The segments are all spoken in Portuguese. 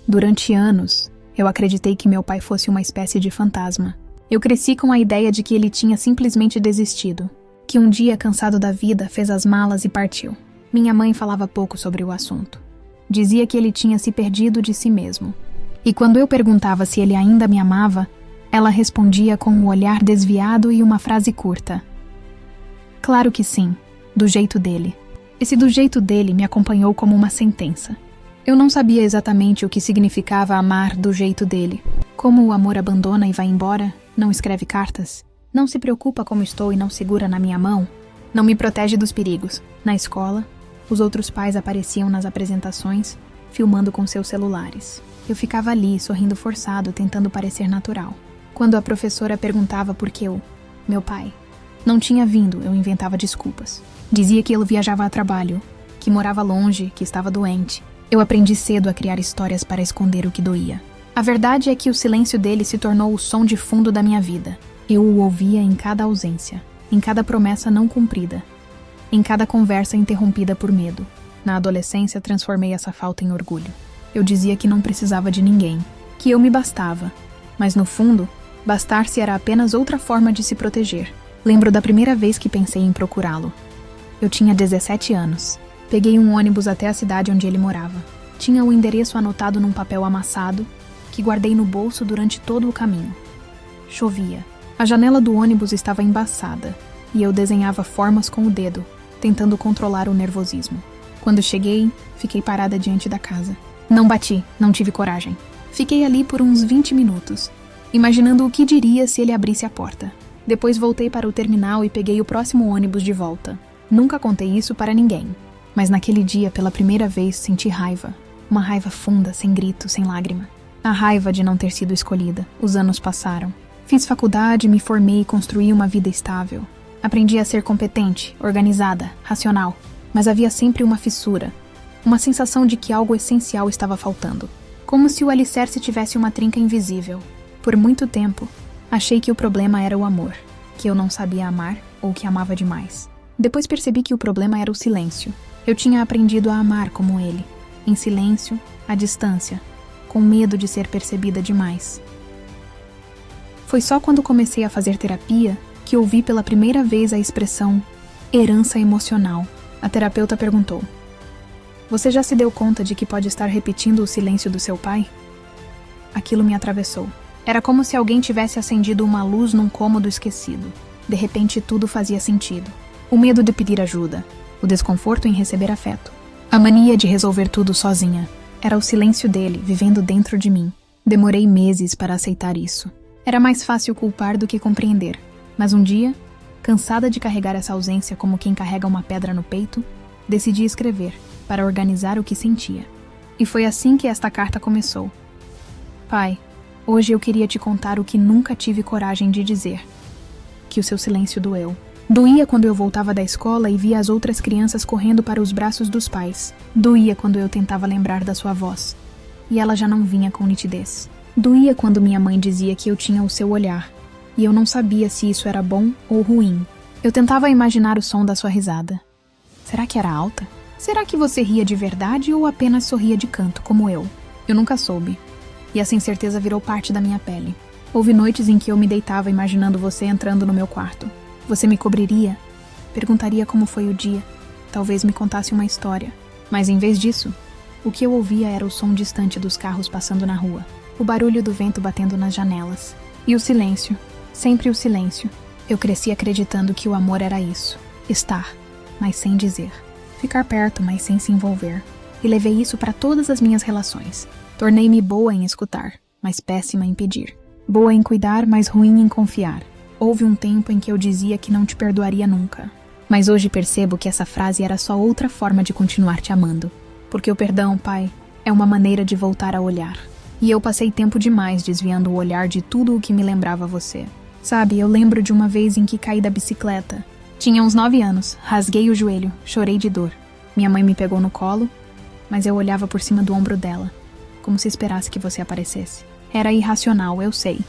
Durante anos, eu acreditei que meu pai fosse uma espécie de fantasma. Eu cresci com a ideia de que ele tinha simplesmente desistido, que um dia, cansado da vida, fez as malas e partiu. Minha mãe falava pouco sobre o assunto. Dizia que ele tinha se perdido de si mesmo. E quando eu perguntava se ele ainda me amava, ela respondia com um olhar desviado e uma frase curta. Claro que sim, do jeito dele. Esse do jeito dele me acompanhou como uma sentença. Eu não sabia exatamente o que significava amar do jeito dele. Como o amor abandona e vai embora, não escreve cartas, não se preocupa como estou e não segura na minha mão, não me protege dos perigos. Na escola, os outros pais apareciam nas apresentações, filmando com seus celulares. Eu ficava ali, sorrindo forçado, tentando parecer natural. Quando a professora perguntava por que meu pai, não tinha vindo, eu inventava desculpas. Dizia que ele viajava a trabalho, que morava longe, que estava doente. Eu aprendi cedo a criar histórias para esconder o que doía. A verdade é que o silêncio dele se tornou o som de fundo da minha vida. Eu o ouvia em cada ausência, em cada promessa não cumprida, em cada conversa interrompida por medo. Na adolescência, transformei essa falta em orgulho. Eu dizia que não precisava de ninguém, que eu me bastava. Mas no fundo, bastar-se era apenas outra forma de se proteger. Lembro da primeira vez que pensei em procurá-lo. Eu tinha 17 anos. Peguei um ônibus até a cidade onde ele morava. Tinha o endereço anotado num papel amassado, que guardei no bolso durante todo o caminho. Chovia. A janela do ônibus estava embaçada, e eu desenhava formas com o dedo, tentando controlar o nervosismo. Quando cheguei, fiquei parada diante da casa. Não bati, não tive coragem. Fiquei ali por uns 20 minutos, imaginando o que diria se ele abrisse a porta. Depois voltei para o terminal e peguei o próximo ônibus de volta. Nunca contei isso para ninguém. Mas naquele dia, pela primeira vez, senti raiva. Uma raiva funda, sem grito, sem lágrima. A raiva de não ter sido escolhida. Os anos passaram. Fiz faculdade, me formei e construí uma vida estável. Aprendi a ser competente, organizada, racional. Mas havia sempre uma fissura. Uma sensação de que algo essencial estava faltando. Como se o alicerce tivesse uma trinca invisível. Por muito tempo, achei que o problema era o amor. Que eu não sabia amar ou que amava demais. Depois percebi que o problema era o silêncio. Eu tinha aprendido a amar como ele, em silêncio, à distância, com medo de ser percebida demais. Foi só quando comecei a fazer terapia que ouvi pela primeira vez a expressão herança emocional. A terapeuta perguntou: "Você já se deu conta de que pode estar repetindo o silêncio do seu pai?" Aquilo me atravessou. Era como se alguém tivesse acendido uma luz num cômodo esquecido. De repente tudo fazia sentido. O medo de pedir ajuda, o desconforto em receber afeto, a mania de resolver tudo sozinha. Era o silêncio dele, vivendo dentro de mim. Demorei meses para aceitar isso. Era mais fácil culpar do que compreender. Mas um dia, cansada de carregar essa ausência como quem carrega uma pedra no peito, decidi escrever, para organizar o que sentia. E foi assim que esta carta começou. Pai, hoje eu queria te contar o que nunca tive coragem de dizer. Que o seu silêncio doeu. Doía quando eu voltava da escola e via as outras crianças correndo para os braços dos pais. Doía quando eu tentava lembrar da sua voz. E ela já não vinha com nitidez. Doía quando minha mãe dizia que eu tinha o seu olhar. E eu não sabia se isso era bom ou ruim. Eu tentava imaginar o som da sua risada. Será que era alta? Será que você ria de verdade ou apenas sorria de canto, como eu? Eu nunca soube. E essa incerteza virou parte da minha pele. Houve noites em que eu me deitava imaginando você entrando no meu quarto. Você me cobriria, perguntaria como foi o dia, talvez me contasse uma história. Mas em vez disso, o que eu ouvia era o som distante dos carros passando na rua, o barulho do vento batendo nas janelas. E o silêncio, sempre o silêncio. Eu cresci acreditando que o amor era isso, estar, mas sem dizer. Ficar perto, mas sem se envolver. E levei isso para todas as minhas relações. Tornei-me boa em escutar, mas péssima em pedir. Boa em cuidar, mas ruim em confiar. Houve um tempo em que eu dizia que não te perdoaria nunca. Mas hoje percebo que essa frase era só outra forma de continuar te amando. Porque o perdão, pai, é uma maneira de voltar a olhar. E eu passei tempo demais desviando o olhar de tudo o que me lembrava você. Sabe, eu lembro de uma vez em que caí da bicicleta. Tinha uns 9 anos, rasguei o joelho, chorei de dor. Minha mãe me pegou no colo, mas eu olhava por cima do ombro dela, como se esperasse que você aparecesse. Era irracional, eu sei.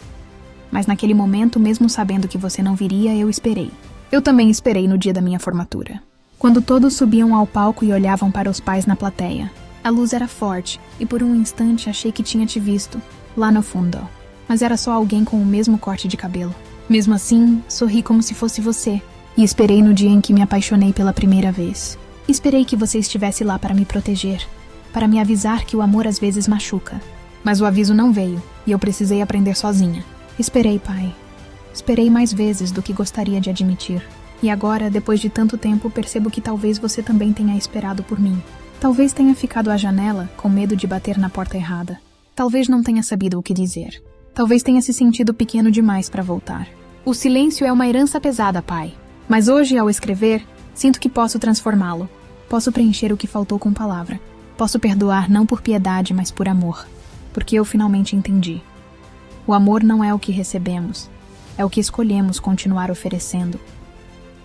Mas naquele momento, mesmo sabendo que você não viria, eu esperei. Eu também esperei no dia da minha formatura. Quando todos subiam ao palco e olhavam para os pais na plateia. A luz era forte, e por um instante achei que tinha te visto, lá no fundo. Mas era só alguém com o mesmo corte de cabelo. Mesmo assim, sorri como se fosse você, e esperei no dia em que me apaixonei pela primeira vez. Esperei que você estivesse lá para me proteger, para me avisar que o amor às vezes machuca. Mas o aviso não veio, e eu precisei aprender sozinha. Esperei, pai. Esperei mais vezes do que gostaria de admitir. E agora, depois de tanto tempo, percebo que talvez você também tenha esperado por mim. Talvez tenha ficado à janela, com medo de bater na porta errada. Talvez não tenha sabido o que dizer. Talvez tenha se sentido pequeno demais para voltar. O silêncio é uma herança pesada, pai. Mas hoje, ao escrever, sinto que posso transformá-lo. Posso preencher o que faltou com palavra. Posso perdoar não por piedade, mas por amor. Porque eu finalmente entendi. O amor não é o que recebemos. É o que escolhemos continuar oferecendo.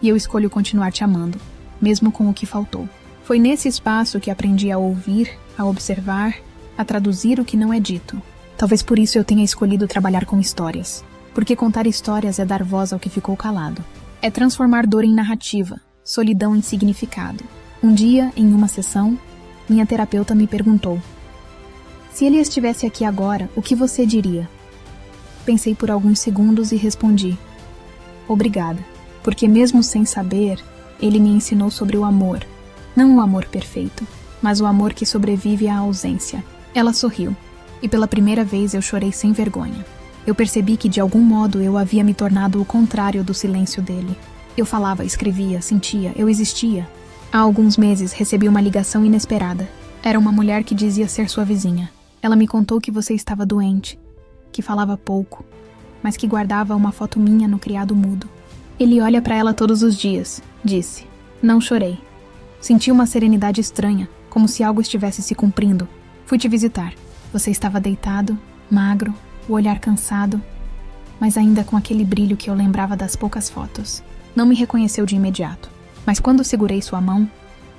E eu escolho continuar te amando, mesmo com o que faltou. Foi nesse espaço que aprendi a ouvir, a observar, a traduzir o que não é dito. Talvez por isso eu tenha escolhido trabalhar com histórias. Porque contar histórias é dar voz ao que ficou calado. É transformar dor em narrativa, solidão em significado. Um dia, em uma sessão, minha terapeuta me perguntou: se ele estivesse aqui agora, o que você diria? Pensei por alguns segundos e respondi: obrigada. Porque mesmo sem saber, ele me ensinou sobre o amor. Não o amor perfeito, mas o amor que sobrevive à ausência. Ela sorriu, e pela primeira vez eu chorei sem vergonha. Eu percebi que de algum modo eu havia me tornado o contrário do silêncio dele. Eu falava, escrevia, sentia, eu existia. Há alguns meses recebi uma ligação inesperada. Era uma mulher que dizia ser sua vizinha. Ela me contou que você estava doente, que falava pouco, mas que guardava uma foto minha no criado mudo. Ele olha para ela todos os dias, disse. Não chorei. Senti uma serenidade estranha, como se algo estivesse se cumprindo. Fui te visitar. Você estava deitado, magro, o olhar cansado, mas ainda com aquele brilho que eu lembrava das poucas fotos. Não me reconheceu de imediato, mas quando segurei sua mão,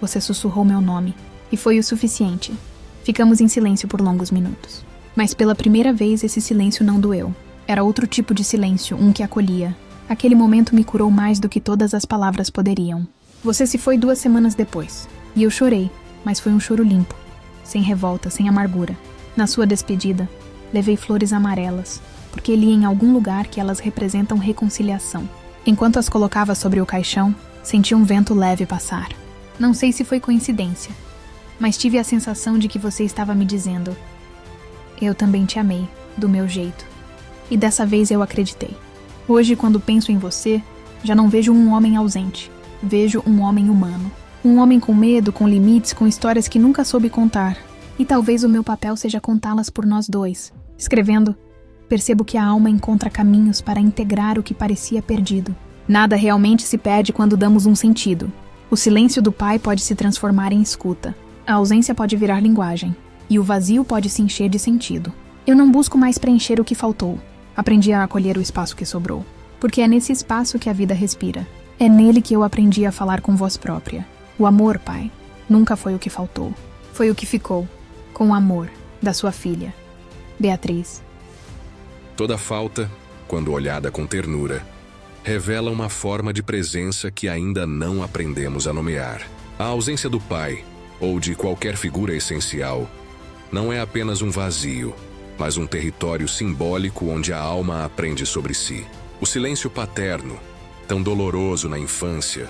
você sussurrou meu nome, e foi o suficiente. Ficamos em silêncio por longos minutos. Mas pela primeira vez esse silêncio não doeu. Era outro tipo de silêncio, um que acolhia. Aquele momento me curou mais do que todas as palavras poderiam. Você se foi 2 semanas depois, e eu chorei, mas foi um choro limpo, sem revolta, sem amargura. Na sua despedida, levei flores amarelas, porque li em algum lugar que elas representam reconciliação. Enquanto as colocava sobre o caixão, senti um vento leve passar. Não sei se foi coincidência, mas tive a sensação de que você estava me dizendo: eu também te amei, do meu jeito. E dessa vez eu acreditei. Hoje, quando penso em você, já não vejo um homem ausente. Vejo um homem humano. Um homem com medo, com limites, com histórias que nunca soube contar. E talvez o meu papel seja contá-las por nós dois. Escrevendo, percebo que a alma encontra caminhos para integrar o que parecia perdido. Nada realmente se perde quando damos um sentido. O silêncio do pai pode se transformar em escuta. A ausência pode virar linguagem. E o vazio pode se encher de sentido. Eu não busco mais preencher o que faltou. Aprendi a acolher o espaço que sobrou. Porque é nesse espaço que a vida respira. É nele que eu aprendi a falar com voz própria. O amor, pai, nunca foi o que faltou. Foi o que ficou, com o amor da sua filha, Beatriz. Toda falta, quando olhada com ternura, revela uma forma de presença que ainda não aprendemos a nomear. A ausência do pai, ou de qualquer figura essencial, não é apenas um vazio, mas um território simbólico onde a alma aprende sobre si. O silêncio paterno, tão doloroso na infância,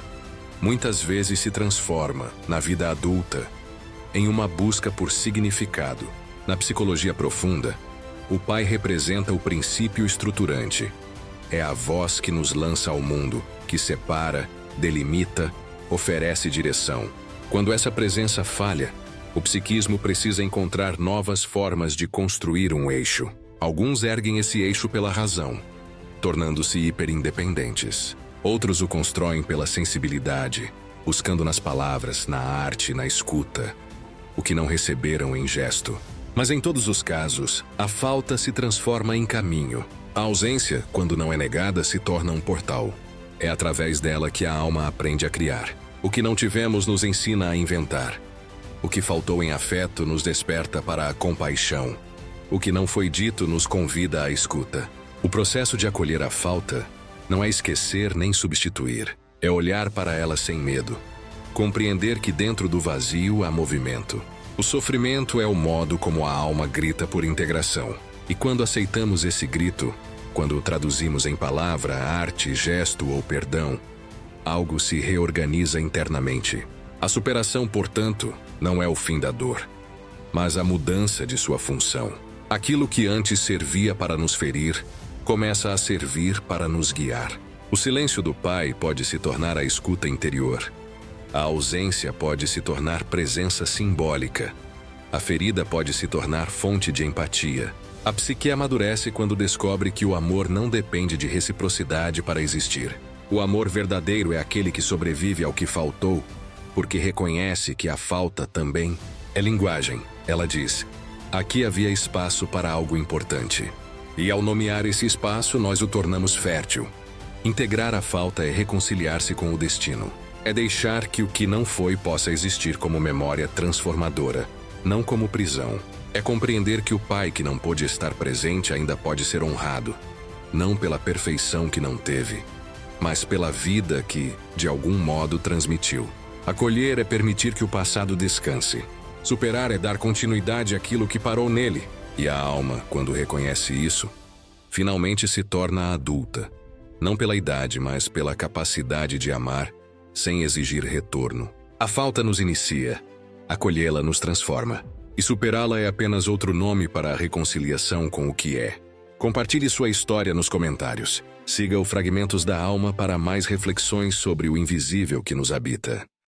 muitas vezes se transforma, na vida adulta, em uma busca por significado. Na psicologia profunda, o pai representa o princípio estruturante. É a voz que nos lança ao mundo, que separa, delimita, oferece direção. Quando essa presença falha, o psiquismo precisa encontrar novas formas de construir um eixo. Alguns erguem esse eixo pela razão, tornando-se hiperindependentes. Outros o constroem pela sensibilidade, buscando nas palavras, na arte, na escuta, o que não receberam em gesto. Mas em todos os casos, a falta se transforma em caminho. A ausência, quando não é negada, se torna um portal. É através dela que a alma aprende a criar. O que não tivemos nos ensina a inventar. O que faltou em afeto nos desperta para a compaixão. O que não foi dito nos convida à escuta. O processo de acolher a falta não é esquecer nem substituir. É olhar para ela sem medo. Compreender que dentro do vazio há movimento. O sofrimento é o modo como a alma grita por integração. E quando aceitamos esse grito, quando o traduzimos em palavra, arte, gesto ou perdão, algo se reorganiza internamente. A superação, portanto, não é o fim da dor, mas a mudança de sua função. Aquilo que antes servia para nos ferir, começa a servir para nos guiar. O silêncio do pai pode se tornar a escuta interior. A ausência pode se tornar presença simbólica. A ferida pode se tornar fonte de empatia. A psique amadurece quando descobre que o amor não depende de reciprocidade para existir. O amor verdadeiro é aquele que sobrevive ao que faltou, porque reconhece que a falta também é linguagem. Ela diz: aqui havia espaço para algo importante. E ao nomear esse espaço, nós o tornamos fértil. Integrar a falta é reconciliar-se com o destino. É deixar que o que não foi possa existir como memória transformadora, não como prisão. É compreender que o pai que não pôde estar presente ainda pode ser honrado, não pela perfeição que não teve, mas pela vida que, de algum modo, transmitiu. Acolher é permitir que o passado descanse. Superar é dar continuidade àquilo que parou nele. E a alma, quando reconhece isso, finalmente se torna adulta. Não pela idade, mas pela capacidade de amar, sem exigir retorno. A falta nos inicia, acolhê-la nos transforma. E superá-la é apenas outro nome para a reconciliação com o que é. Compartilhe sua história nos comentários. Siga o Fragmentos da Alma para mais reflexões sobre o invisível que nos habita.